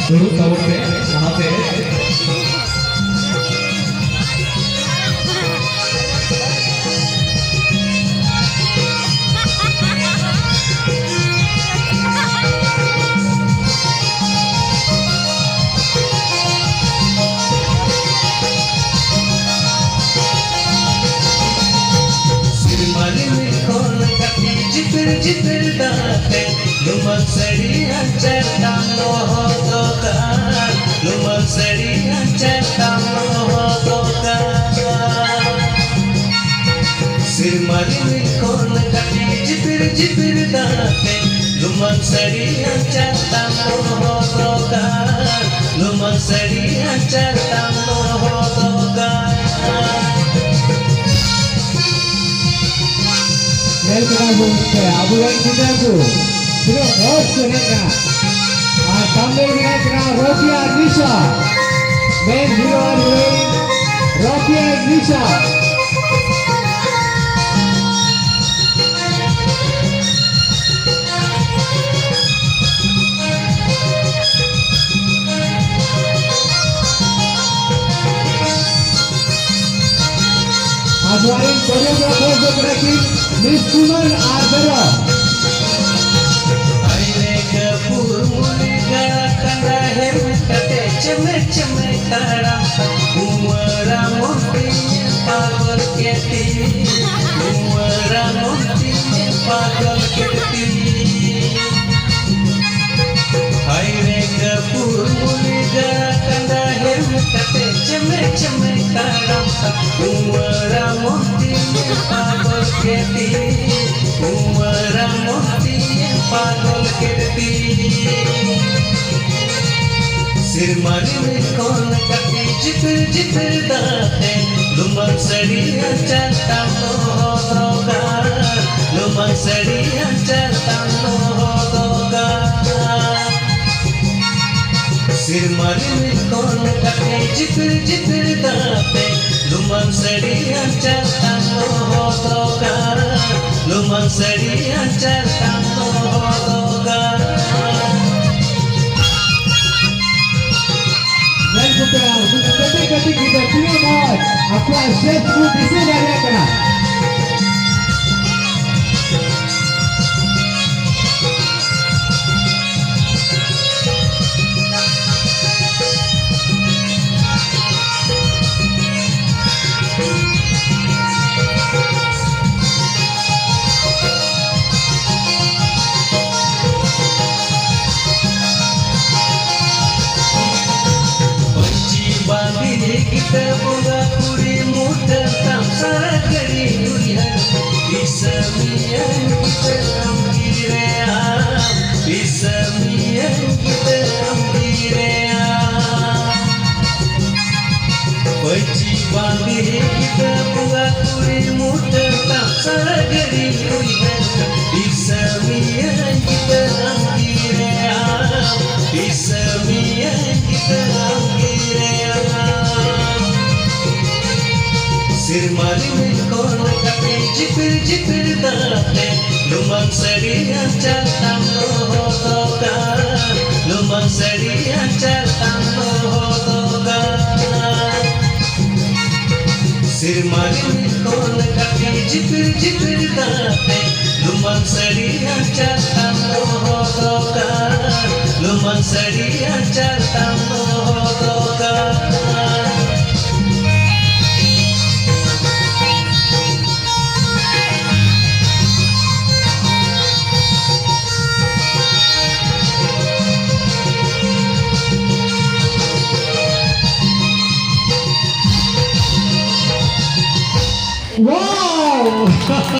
शुरू साउंड पे वहां पे जिपिर दाते लुमल सड़िया चरता मोह दोका लुमल सड़िया चरता मोह दोका सिरमली में कौन कटी जिपिर दाते लुमल सड़िया चरता मोह दोका लुमल सड़िया चरता मोह दोका Abulan kita tu, sudah host mereka. Tampil mereka Rocky Agnisha, main hero heroine Rocky Agnisha. Azuarin koreografer seperti Miss Kuman Ardara. Aile kapur mulga kanda hem kate cheme taram umara monti pagal keti umara monti pagal keti aile kapur mulga kanda hem kate cheme taram umara monti pagal keti umara monti पागल करती सिरमली में कौन कटी जिपिर दाते लुमल सड़िया चरता मोह दोगा लुमल सड़िया चरता मोह दोगा सिरमली में कौन कटी जिपिर दाते लुमल सड़िया चरता मोह दोगा लुमल सड़िया चरता मोह दोगा Dan sekarang untuk ketik kita punya mod, aku asyik pun bisa dari kena. kita boga kuri muda tam sarakari dunia bisa mian kita ambirea bisa mian kita ambirea Paci bandi kita boga kuri muda tam sarakari dunia bisa mian kita ambirea bisa mian kita ambirea सिरमली में कौन कटे जिपिर दाते लुमल सड़िया चरता मोह दोगा लुमल सड़िया चरता मोह दोगा सिरमली में कौन कटे जिपिर दाते लुमल सड़िया चरता मोह दोगा लुमल सड़िया चरता मोह दोगा Wow!